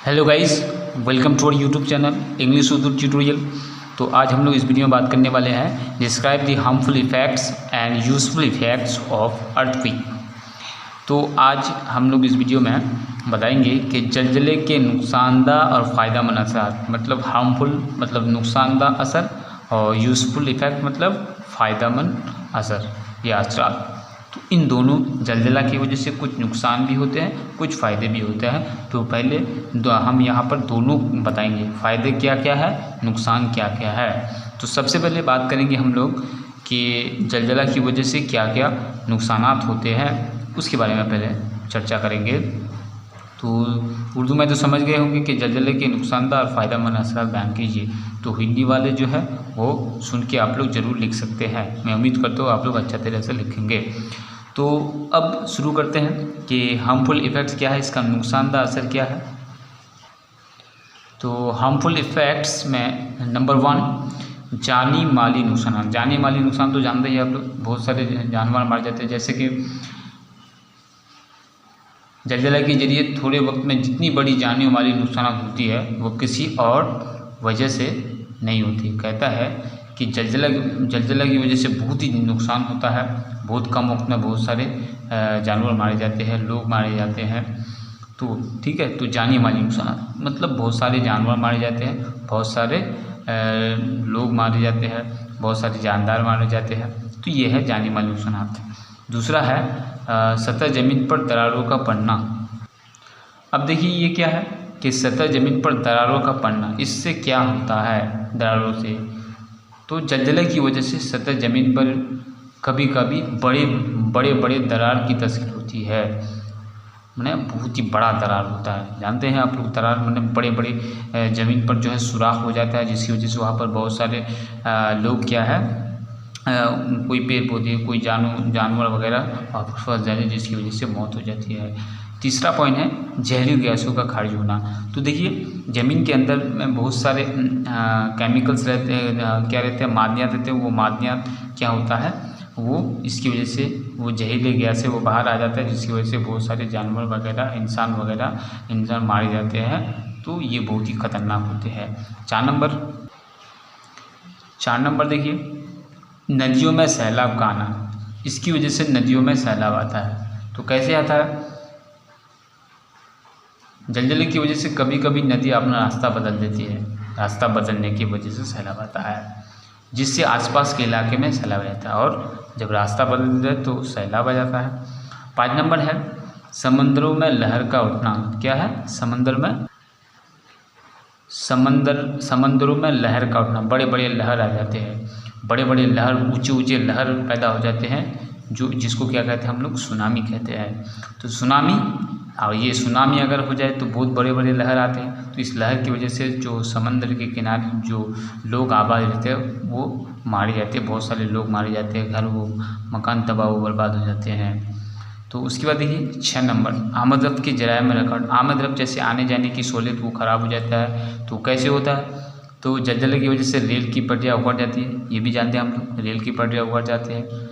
Hello guys, welcome to our YouTube channel English Urdu tutorial. तो आज हम लोग इस वीडियो में बात करने वाले हैं describe the harmful effects and useful effects of earthquake. तो आज हम लोग इस वीडियो में बताएंगे कि जलजले के नुकसानदाह और फ़ायदेमंद असर, मतलब हार्मफुल मतलब नुकसानदाह असर और यूजफुल इफ़ेक्ट मतलब फ़ायदेमंद असर या असरात। तो इन दोनों जलजला की वजह से कुछ नुकसान भी होते हैं, कुछ फ़ायदे भी होते हैं। तो पहले हम यहाँ पर दोनों बताएंगे, फ़ायदे क्या क्या है, नुकसान क्या क्या है। तो सबसे पहले बात करेंगे हम लोग कि जलजला की वजह से क्या क्या नुकसानात होते हैं, उसके बारे में पहले चर्चा करेंगे। तो उर्दू में तो समझ गए होंगे कि जलजले के नुकसानदार और फ़ायदेमंद असर बयान कीजिए। तो हिंदी वाले जो है वो सुन के आप लोग ज़रूर लिख सकते हैं। मैं उम्मीद करता हूँ आप लोग अच्छा तरह से लिखेंगे। तो अब शुरू करते हैं कि हार्मफुल इफ़ेक्ट्स क्या है, इसका नुकसानदार असर क्या है। तो हार्मफुल इफ़ेक्ट्स में नंबर 1 जानी माली नुकसान। जानी माली नुकसान तो जानते ही आप लोग, बहुत सारे जानवर मार जाते हैं। जैसे कि जलजला के जरिए थोड़े वक्त में जितनी बड़ी जानी माली नुकसान होती है वो किसी और वजह से नहीं होती। कहता है कि जलजला की वजह से बहुत ही नुकसान होता है, बहुत कम वक्त में बहुत सारे जानवर मारे जाते हैं, लोग मारे जाते हैं। तो ठीक है, तो जानी माली नुकसान मतलब बहुत सारे जानवर मारे जाते हैं, बहुत सारे लोग मारे जाते हैं, बहुत सारे जानदार मारे जाते हैं। तो ये है जानी माली नुकसान। दूसरा है सतह ज़मीन पर दरारों का पड़ना। अब देखिए ये क्या है कि सतह ज़मीन पर दरारों का पड़ना, इससे क्या होता है दरारों से। तो जलजला की वजह से सतह ज़मीन पर कभी कभी बड़े बड़े दरार की तस्वीर होती है। मैंने बहुत ही बड़ा दरार होता है, जानते हैं आप लोग। दरार मैंने बड़े बड़े ज़मीन पर जो है सुराख हो जाता है, जिसकी वजह से वहाँ पर बहुत सारे लोग क्या है कोई पेड़ पौधे, कोई जानवर वगैरह फंस जाते हैं, जिसकी वजह से मौत हो जाती है। तीसरा पॉइंट है जहरीली गैसों का खारिज होना। तो देखिए ज़मीन के अंदर में बहुत सारे केमिकल्स रहते हैं, क्या रहते हैं, मादनियात रहते हैं। वो मादनियात क्या होता है, वो इसकी वजह से वो जहरीले गैस है वो बाहर आ जाता है, जिसकी वजह से बहुत सारे जानवर वगैरह इंसान मारे जाते हैं। तो ये बहुत ही खतरनाक होते हैं। 4 नंबर देखिए नदियों में सैलाब का आना। इसकी वजह से नदियों में सैलाब आता है। तो कैसे आता है, जलजले की वजह से कभी कभी नदी अपना रास्ता बदल देती है, रास्ता बदलने की वजह से सैलाब आता है, जिससे आसपास के इलाके में सैलाब रहता है, और जब रास्ता बदल जाए तो सैलाब आ जाता है। 5 नंबर है समंदरों में लहर का उठना। क्या है, समंदरों में लहर का उठना, बड़े बड़े लहर आ जाते हैं, बड़े बड़े लहर, ऊंचे लहर पैदा हो जाते हैं, जिसको क्या कहते हैं हम लोग, सुनामी कहते हैं। तो सुनामी, और ये सुनामी अगर हो जाए तो बहुत बड़े बड़े लहर आते हैं। तो इस लहर की वजह से जो समंदर के किनारे जो लोग आबाद रहते हैं वो मारे जाते हैं, बहुत सारे लोग मारे जाते हैं, घर वो मकान तबाह बर्बाद हो जाते हैं। तो उसके बाद देखिए 6 नंबर आमद रफ्त के जराये में रुकावट। आमद रफ्त जैसे आने जाने की सहूलियत वो ख़राब हो जाता है। तो कैसे होता है, तो जलजले की वजह से रेल की पटरियाँ उखड़ जाती है, ये भी जानते हैं हम लोग, रेल की पटरियाँ उखड़ जाते हैं।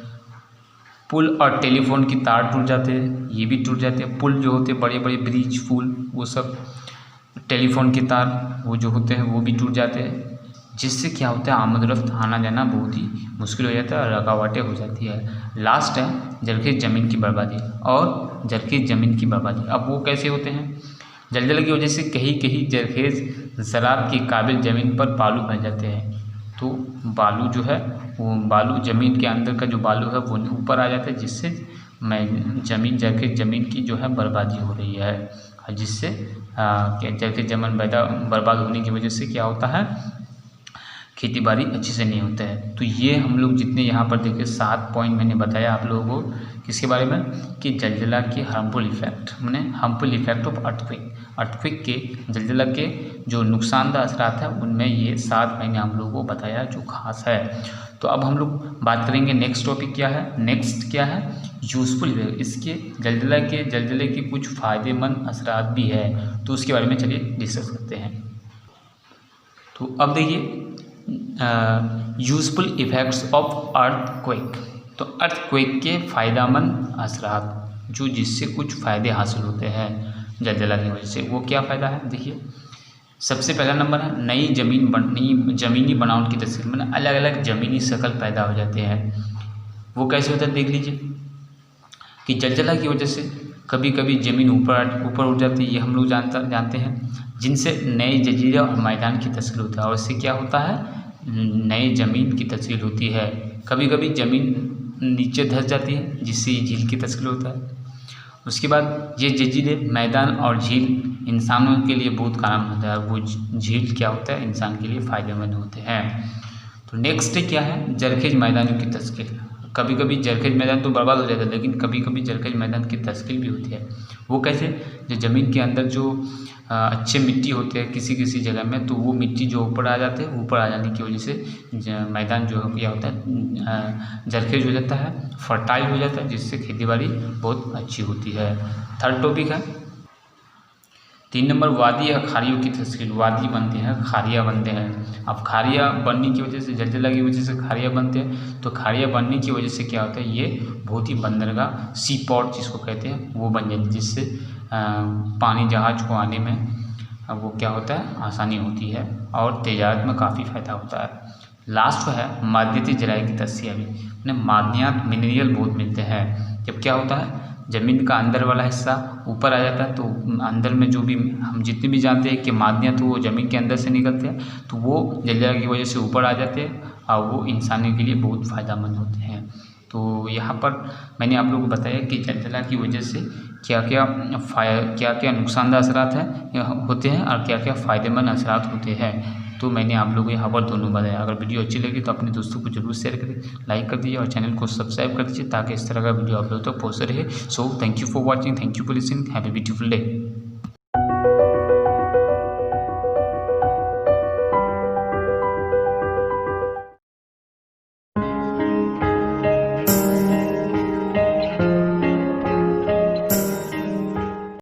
पुल और टेलीफोन की तार टूट जाते हैं, ये भी टूट जाते हैं। पुल जो होते हैं, बड़े बड़े ब्रिज, पुल, वो सब, टेलीफोन की तार वो जो होते हैं वो भी टूट जाते हैं, जिससे क्या होता है आमद रफ्त आना जाना बहुत ही मुश्किल हो जाता है और रुकावटें हो जाती है। लास्ट है जरखेज़ ज़मीन की बर्बादी और जरखेज़ ज़मीन की बर्बादी। अब वो कैसे होते हैं, जलजले की वजह से कहीं जरखेज़ ज़राअत की काबिल ज़मीन पर बालू फैल जाते हैं। तो बालू जो है वो बालू ज़मीन के अंदर का जो बालू है वो ऊपर आ जाता है, जिससे जरखेज़ ज़मीन की जो है बर्बादी हो रही है, जिससे जरखेज़ ज़मीन बर्बाद होने की वजह से क्या होता है, खेती बाड़ी अच्छे से नहीं होता है। तो ये हम लोग जितने यहाँ पर देखिए 7 पॉइंट मैंने बताया आप लोगों को, किसके बारे में, कि जलजला के हार्मफुल इफ़ेक्ट, मैंने हार्मफुल इफ़ेक्ट ऑफ अर्थक्वेक के, जलजला के जो नुकसानदार असरात हैं उनमें ये 7 मैंने हम लोगों को बताया जो खास है। तो अब हम लोग बात करेंगे नेक्स्ट टॉपिक क्या है, नेक्स्ट क्या है, यूज़फुल। इसके जलजले के कुछ फ़ायदेमंद असरात भी है, तो उसके बारे में चलिए डिस्कस करते हैं। तो अब देखिए यूज़फुल इफ़ेक्ट्स ऑफ अर्थक्वेक। तो अर्थक्वेक के फ़ायदेमंद असरात, जो जिससे कुछ फ़ायदे हासिल होते हैं। जलजला की वजह से। वो क्या फ़ायदा है देखिए, सबसे पहला नंबर है नई ज़मीनी बनावट की तस्वीर, मतलब अलग अलग ज़मीनी शक्ल पैदा हो जाते हैं। वो कैसे होता है देख लीजिए कि जलजला की वजह से कभी कभी ज़मीन ऊपर उठ जाती है, ये हम लोग जानते हैं, जिनसे नए जजीरे और मैदान की तस्वीर होता है। और इससे क्या होता है, नए ज़मीन की तस्वीर होती है। कभी कभी ज़मीन नीचे धंस जाती है, जिससे झील की तस्वीर होता है। उसके बाद ये जजीरे, मैदान और झील इंसानों के लिए बहुत काम होता है। वो झील क्या होता है, इंसान के लिए फ़ायदेमंद होते हैं। तो नेक्स्ट क्या है, जरखेज मैदानों की तस्वीर। कभी कभी जरखेज मैदान तो बर्बाद हो जाता है, लेकिन कभी कभी जरखेज मैदान की तस्वीर भी होती है। वो कैसे, जो ज़मीन के अंदर जो अच्छे मिट्टी होते हैं किसी किसी जगह में, तो वो मिट्टी जो ऊपर आ जाते हैं, ऊपर आ जाने की वजह से मैदान जो क्या होता है, जरखेज हो जाता है, फर्टाइल हो जाता है, जिससे खेती बाड़ी बहुत अच्छी होती है। थर्ड टॉपिक है 3 नंबर, वादी या खारियों की तस्वीर। वादी बनते हैं, खारियाँ बनते हैं। अब खारियाँ बनने की वजह से, जलजला की वजह से खारियाँ बनते हैं, तो खारियाँ बनने की वजह से क्या होता है, ये बहुत ही बंदरगाह सी पोर्ट जिसको कहते हैं वो बन जाती है, जिससे पानी जहाज को आने में वो क्या होता है, आसानी होती है और तजारत में काफ़ी फ़ायदा होता है। लास्ट है मादनियाती जराये की तस्वीर। भी मादनियात मिनरल बहुत मिलते हैं। जब क्या होता है, ज़मीन का अंदर वाला हिस्सा ऊपर आ जाता है, तो अंदर में जो भी हम जितने भी जानते हैं कि मादनियात, तो वो ज़मीन के अंदर से निकलते हैं, तो वो जलजला की वजह से ऊपर आ जाते हैं और वो इंसानों के लिए बहुत फ़ायदेमंद होते हैं। तो यहाँ पर मैंने आप लोगों को बताया कि जलजला की वजह से क्या क्या नुकसानदायक असरात होते हैं और क्या क्या फ़ायदेमंद असरात होते हैं। तो मैंने आप लोगों को यहाँ पर दोनों बताया। अगर वीडियो अच्छी लगी तो अपने दोस्तों को जरूर शेयर करें, लाइक कर दीजिए और चैनल को सब्सक्राइब कर दीजिए, ताकि इस तरह का वीडियो आप लोगों तक पहुँच रहे। So thank you for watching, thank you for listening, have a beautiful day.